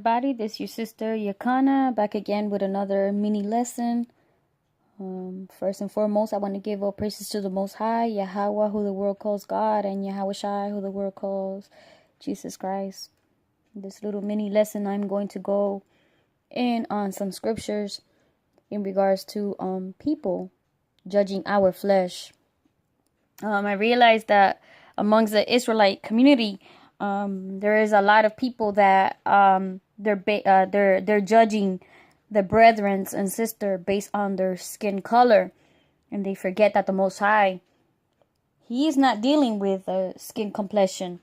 everybody. This is your sister Yakana, back again with another mini lesson. First and foremost, I want to give all praises to the Most High, Yahweh, who the world calls God, and Yahweh Shai, who the world calls Jesus Christ. This little mini lesson, I'm going to go in on some scriptures in regards to people judging our flesh. I realized that amongst the Israelite community, there is a lot of people that they're judging the brethren and sister based on their skin color, and they forget that the Most High, He is not dealing with skin complexion.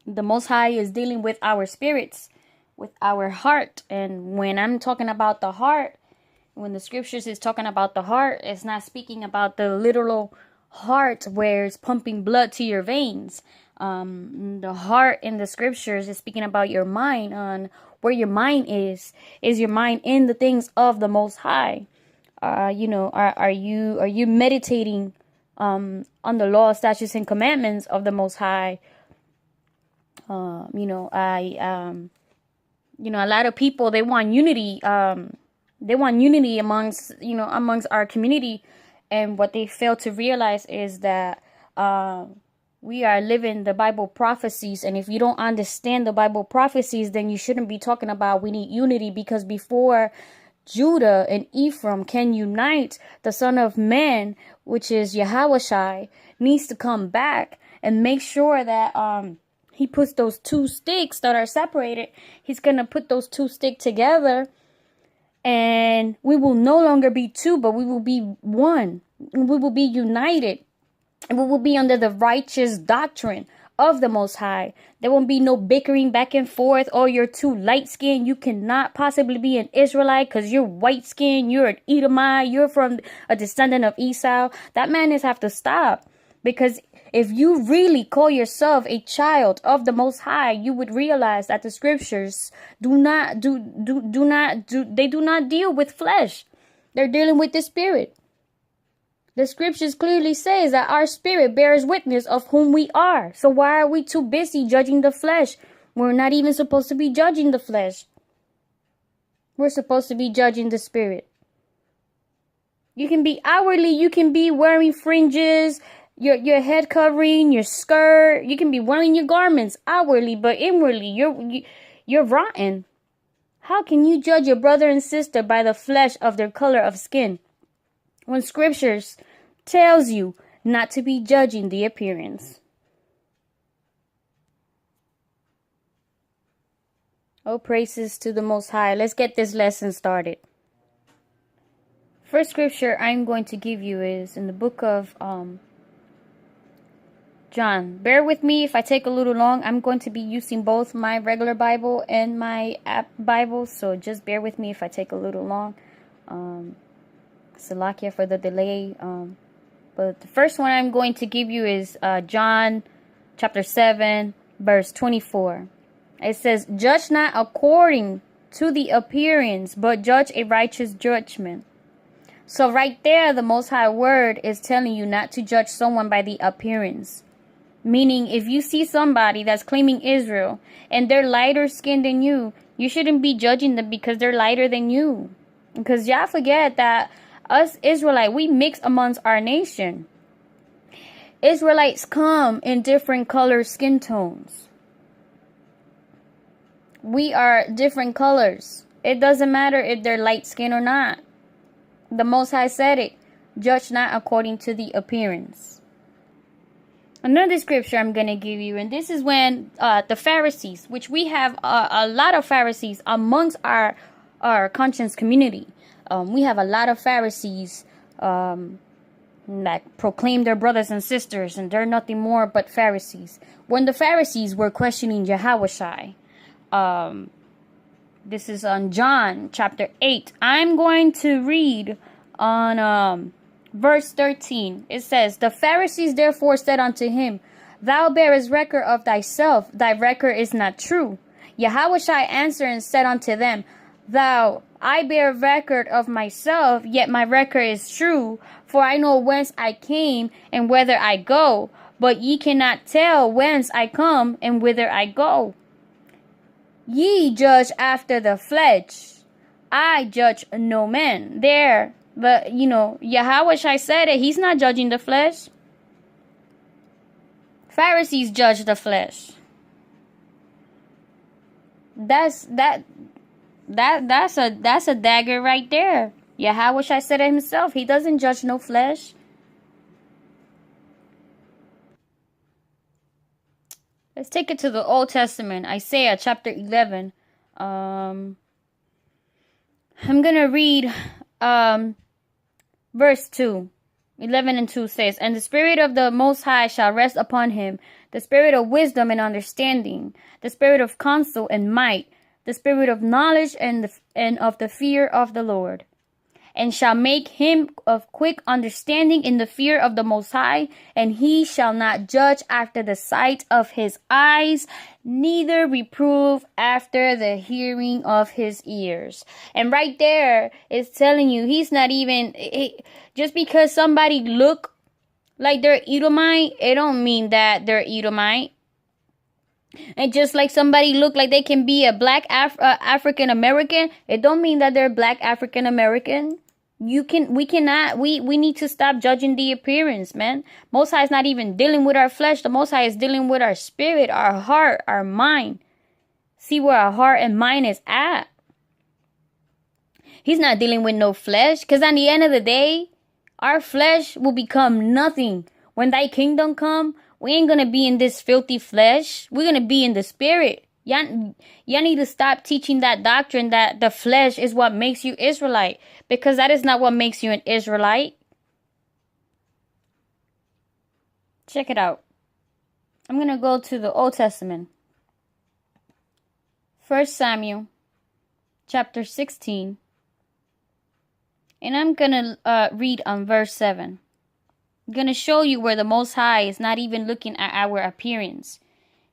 The Most High is dealing with our spirits, with our heart. And when I'm talking about the heart, when the scriptures is talking about the heart, it's not speaking about the literal heart where it's pumping blood to your veins. The heart in the scriptures is speaking about your mind, on where your mind is. Is your mind in the things of the Most High? Are you meditating on the law, statutes, and commandments of the Most High? A lot of people, they want unity. They want unity amongst our community. And what they fail to realize is that we are living the Bible prophecies. And if you don't understand the Bible prophecies, then you shouldn't be talking about we need unity, because before Judah and Ephraim can unite, the Son of Man, which is Yahushua, needs to come back and make sure that he puts those two sticks that are separated. He's going to put those two sticks together. And we will no longer be two, but we will be one. We will be united. And we will be under the righteous doctrine of the Most High. There won't be no bickering back and forth. Oh, you're too light skinned. You cannot possibly be an Israelite because you're white skinned. You're an Edomite. You're from a descendant of Esau. That madness have to stop. Because if you really call yourself a child of the Most High, you would realize that the scriptures do not deal with flesh. They're dealing with the spirit. The scriptures clearly says that our spirit bears witness of whom we are. So why are we too busy judging the flesh? We're not even supposed to be judging the flesh. We're supposed to be judging the spirit. You can be outwardly, you can be wearing fringes, your head covering, your skirt. You can be wearing your garments outwardly, but inwardly you're rotten. How can you judge your brother and sister by the flesh of their color of skin, when scriptures tells you not to be judging the appearance? Oh, praises to the Most High. Let's get this lesson started. First scripture I'm going to give you is in the book of John. Bear with me if I take a little long. I'm going to be using both my regular Bible and my app Bible, so just bear with me if I take a little long. Salakia for the delay. But the first one I'm going to give you is John chapter 7, verse 24. It says, "Judge not according to the appearance, but judge a righteous judgment." So right there, the Most High Word is telling you not to judge someone by the appearance. Meaning, if you see somebody that's claiming Israel and they're lighter skinned than you, you shouldn't be judging them because they're lighter than you. Because y'all forget that us Israelites, we mix amongst our nation. Israelites come in different color skin tones. We are different colors. It doesn't matter if they're light skinned or not. The Most High said it. Judge not according to the appearance. Another scripture I'm going to give you, and this is when the Pharisees, which we have a lot of Pharisees amongst our conscience community. We have a lot of Pharisees that proclaim their brothers and sisters, and they're nothing more but Pharisees. When the Pharisees were questioning Yahushua, this is on John chapter 8. I'm going to read on verse 13. It says, "The Pharisees therefore said unto him, Thou bearest record of thyself, thy record is not true. Yahushua answered and said unto them, I bear record of myself, yet my record is true, for I know whence I came and whither I go, but ye cannot tell whence I come and whither I go. Ye judge after the flesh. I judge no man. There. But, Yahweh Shai said it. He's not judging the flesh. Pharisees judge the flesh. That's a dagger right there. Yahweh Shai said it himself. He doesn't judge no flesh. Let's take it to the Old Testament. Isaiah chapter 11. I'm going to read verse 2. 11 and 2 says, And the Spirit of the Most High shall rest upon him, the Spirit of wisdom and understanding, the Spirit of counsel and might, the Spirit of knowledge and of the fear of the Lord. And shall make him of quick understanding in the fear of the Most High, and he shall not judge after the sight of his eyes, neither reprove after the hearing of his ears. And right there is telling you he's not even, just because somebody look like they're Edomite, it don't mean that they're Edomite. And just like somebody look like they can be a black African American, it don't mean that they're black African American. We need to stop judging the appearance, man. Most High is not even dealing with our flesh. The Most High is dealing with our spirit, our heart, our mind. See where our heart and mind is at. He's not dealing with no flesh, because at the end of the day, our flesh will become nothing. When thy kingdom come, we ain't going to be in this filthy flesh. We're going to be in the spirit. Y'all need to stop teaching that doctrine that the flesh is what makes you Israelite, because that is not what makes you an Israelite. Check it out. I'm going to go to the Old Testament. 1 Samuel chapter 16. And I'm going to read on verse 7. I'm going to show you where the Most High is not even looking at our appearance.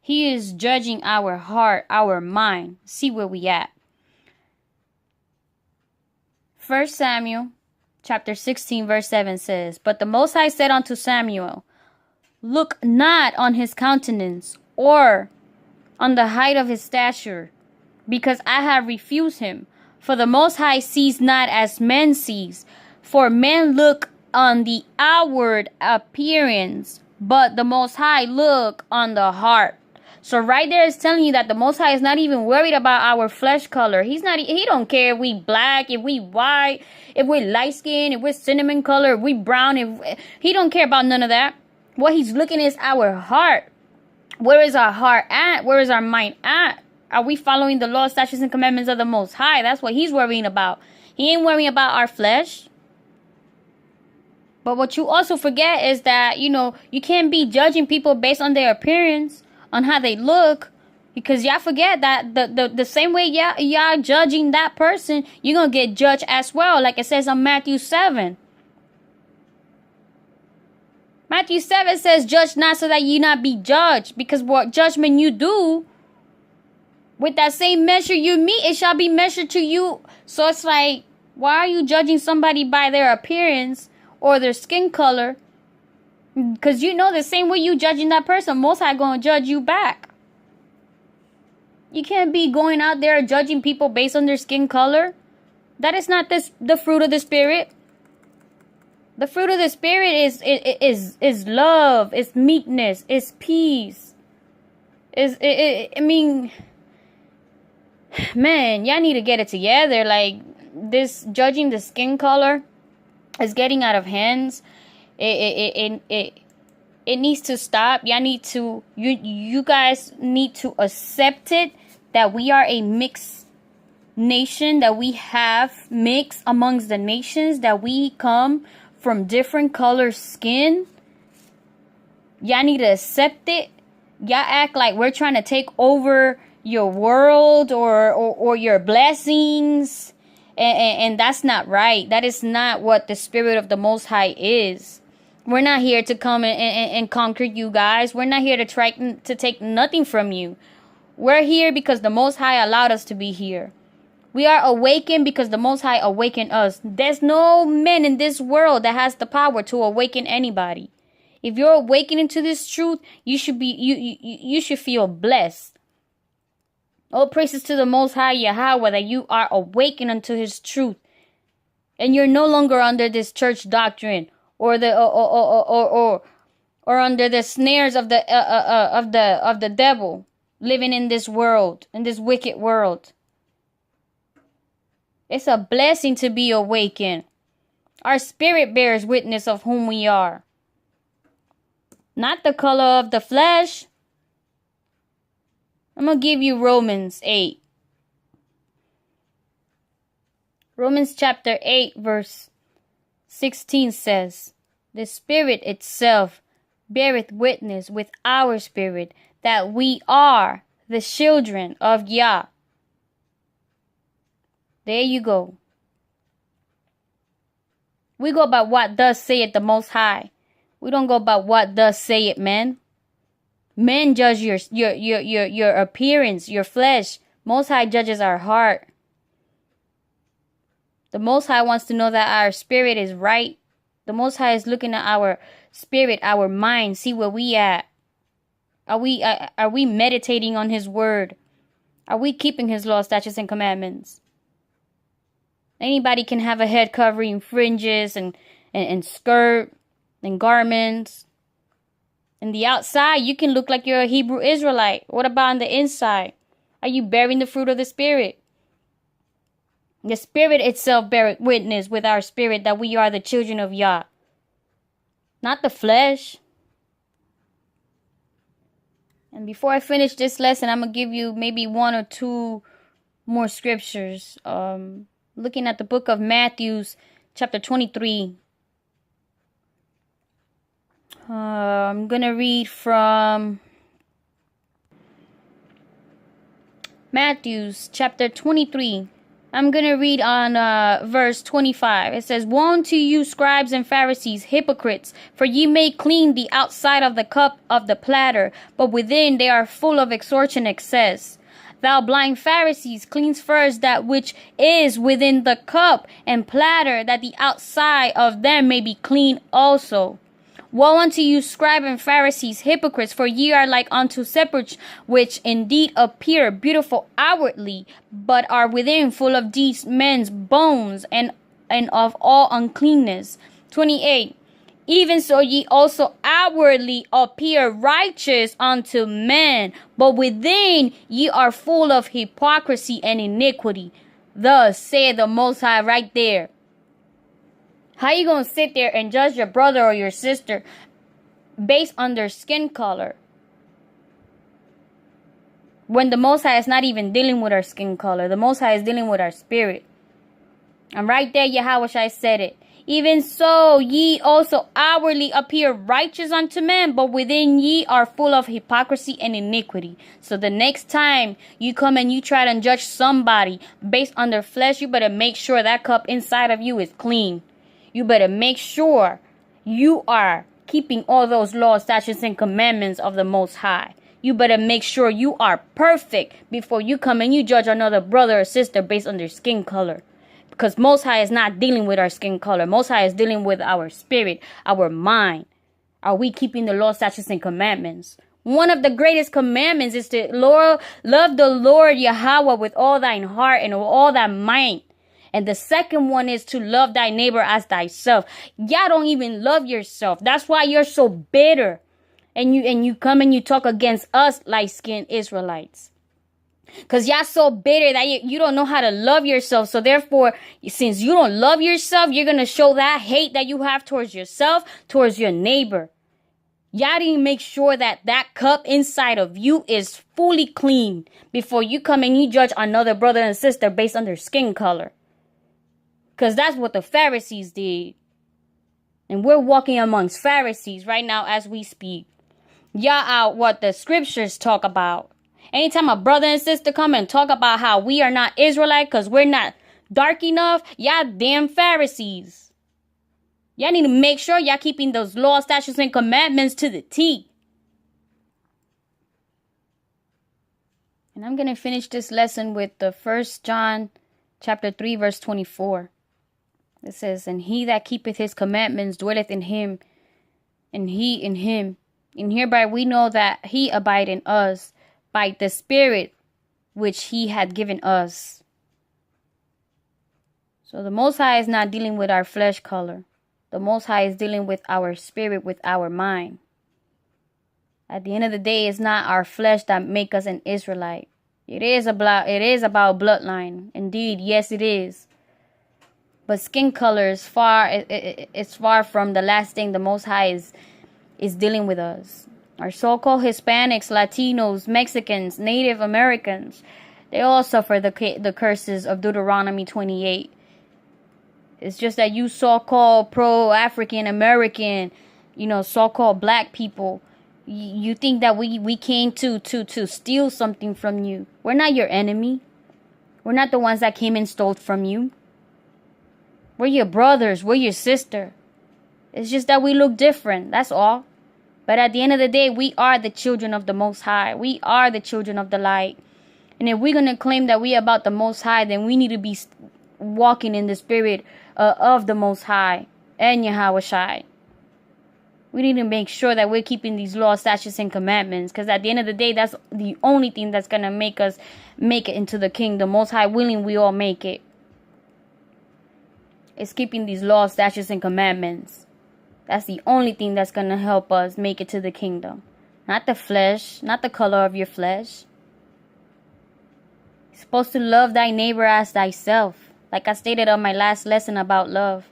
He is judging our heart, our mind. See where we at. 1 Samuel chapter 16 verse 7 says, But the Most High said unto Samuel, Look not on his countenance, or on the height of his stature, because I have refused him. For the Most High sees not as men sees. For men look on the outward appearance, but the Most High look on the heart. So right there is telling you that the Most High is not even worried about our flesh color. He don't care if we black, if we white, if we're light skinned, if we're cinnamon color, if we brown. He don't care about none of that. What he's looking is our heart. Where is our heart at? Where is our mind at? Are we following the law, statutes, and commandments of the Most High? That's what he's worrying about. He ain't worrying about our flesh. But what you also forget is that, you can't be judging people based on their appearance, on how they look, because y'all forget that the same way y'all judging that person, you're going to get judged as well, like it says on Matthew 7. Matthew 7 says, Judge not so that ye not be judged, because what judgment you do, with that same measure you meet, it shall be measured to you. So it's like, why are you judging somebody by their appearance or their skin color? Because the same way you judging that person, Most High going to judge you back. You can't be going out there judging people based on their skin color. That is not the fruit of the Spirit. The fruit of the Spirit is love, is meekness, is peace. Man, y'all need to get it together. Like, this judging the skin color is getting out of hands. It needs to stop. Y'all need to, you guys need to accept it, that we are a mixed nation, that we have mixed amongst the nations, that we come from different color skin. Y'all need to accept it. Y'all act like we're trying to take over your world or your blessings. And that's not right. That is not what the Spirit of the Most High is. We're not here to come and conquer you guys. We're not here to try to take nothing from you. We're here because the Most High allowed us to be here. We are awakened because the Most High awakened us. There's no man in this world that has the power to awaken anybody. If you're awakening to this truth, you should feel blessed. All praises to the Most High Yahweh that you are awakened unto His truth, and you're no longer under this church doctrine or the or under the snares of the devil, living in this world, in this wicked world. It's a blessing to be awakened. Our spirit bears witness of whom we are, not the color of the flesh. I'm going to give you Romans 8. Romans chapter 8 verse 16 says, the Spirit itself beareth witness with our spirit that we are the children of Yah. There you go. We go by what thus saith the Most High. We don't go by what thus saith man. Men judge your appearance, your flesh. Most High judges our heart. The Most High wants to know that our spirit is right. The Most High is looking at our spirit, our mind, see where we at. Are we meditating on His word? Are we keeping His law, statutes, and commandments? Anybody can have a head covering, fringes, and skirt and garments. In the outside, you can look like you're a Hebrew Israelite. What about on the inside? Are you bearing the fruit of the Spirit? The Spirit itself bears witness with our spirit that we are the children of Yah, not the flesh. And before I finish this lesson, I'm going to give you maybe one or two more scriptures. Looking at the book of Matthew, chapter 23. I'm going to read from Matthew chapter 23. I'm going to read on verse 25. It says, woe unto you, scribes and Pharisees, hypocrites, for ye may clean the outside of the cup of the platter, but within they are full of extortion excess. Thou blind Pharisees, cleanse first that which is within the cup and platter, that the outside of them may be clean also. Woe unto you, scribes and Pharisees, hypocrites, for ye are like unto sepulchres, which indeed appear beautiful outwardly, but are within full of these men's bones and of all uncleanness. 28. Even so ye also outwardly appear righteous unto men, but within ye are full of hypocrisy and iniquity. Thus saith the Most High right there. How you going to sit there and judge your brother or your sister based on their skin color, when the Most High is not even dealing with our skin color? The Most High is dealing with our spirit. And right there, Yahweh said it. Even so, ye also outwardly appear righteous unto men, but within ye are full of hypocrisy and iniquity. So the next time you come and you try to judge somebody based on their flesh, you better make sure that cup inside of you is clean. You better make sure you are keeping all those laws, statutes, and commandments of the Most High. You better make sure you are perfect before you come and you judge another brother or sister based on their skin color. Because Most High is not dealing with our skin color. Most High is dealing with our spirit, our mind. Are we keeping the law, statutes, and commandments? One of the greatest commandments is to love the Lord Yahweh with all thine heart and with all thy might. And the second one is to love thy neighbor as thyself. Y'all don't even love yourself. That's why you're so bitter. And you come and you talk against us light-skinned Israelites. Because y'all so bitter that you don't know how to love yourself. So therefore, since you don't love yourself, you're going to show that hate that you have towards yourself, towards your neighbor. Y'all didn't make sure that that cup inside of you is fully clean before you come and you judge another brother and sister based on their skin color. Because that's what the Pharisees did. And we're walking amongst Pharisees right now as we speak. Y'all out what the scriptures talk about. Anytime a brother and sister come and talk about how we are not Israelite because we're not dark enough, y'all damn Pharisees. Y'all need to make sure y'all keeping those laws, statutes, and commandments to the T. And I'm going to finish this lesson with the 1 John chapter 3 verse 24. It says, and he that keepeth his commandments dwelleth in him, and he in him. And hereby we know that he abide in us by the Spirit which he had given us. So the Most High is not dealing with our flesh color. The Most High is dealing with our spirit, with our mind. At the end of the day, it's not our flesh that make us an Israelite. It is about bloodline. Indeed, yes, it is. But skin color is it's far from the last thing the Most High is dealing with us. Our so-called Hispanics, Latinos, Mexicans, Native Americans, they all suffer the curses of Deuteronomy 28. It's just that you so-called pro-African American, so-called black people, you think that we came to steal something from you. We're not your enemy. We're not the ones that came and stole from you. We're your brothers. We're your sister. It's just that we look different. That's all. But at the end of the day, we are the children of the Most High. We are the children of the light. And if we're going to claim that we are about the Most High, then we need to be walking in the spirit of the Most High and Yahweh Shai. We need to make sure that we're keeping these laws, statutes, and commandments. Because at the end of the day, that's the only thing that's going to make us make it into the kingdom. Most High willing, we all make it. It's keeping these laws, statutes, and commandments. That's the only thing that's going to help us make it to the kingdom. Not the flesh, not the color of your flesh. You're supposed to love thy neighbor as thyself. Like I stated on my last lesson about love.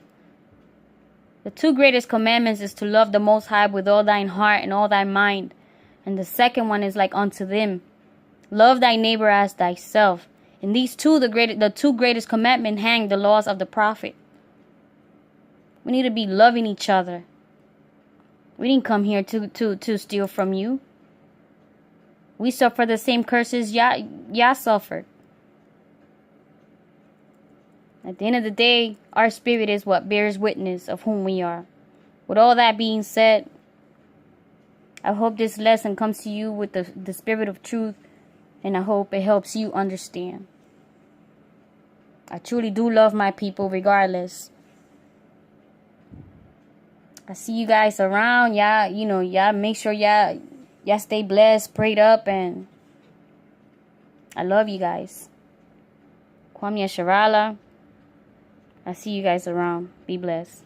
The two greatest commandments is to love the Most High with all thine heart and all thy mind. And the second one is like unto them. Love thy neighbor as thyself. And these two, the two greatest commandments hang the laws of the prophet. We need to be loving each other. We didn't come here to steal from you. We suffer the same curses y'all suffered. At the end of the day, our spirit is what bears witness of whom we are. With all that being said, I hope this lesson comes to you with the spirit of truth, and I hope it helps you understand. I truly do love my people regardless. I see you guys around. Y'all make sure y'all stay blessed, prayed up, and I love you guys. Kwame Sharala. I see you guys around. Be blessed.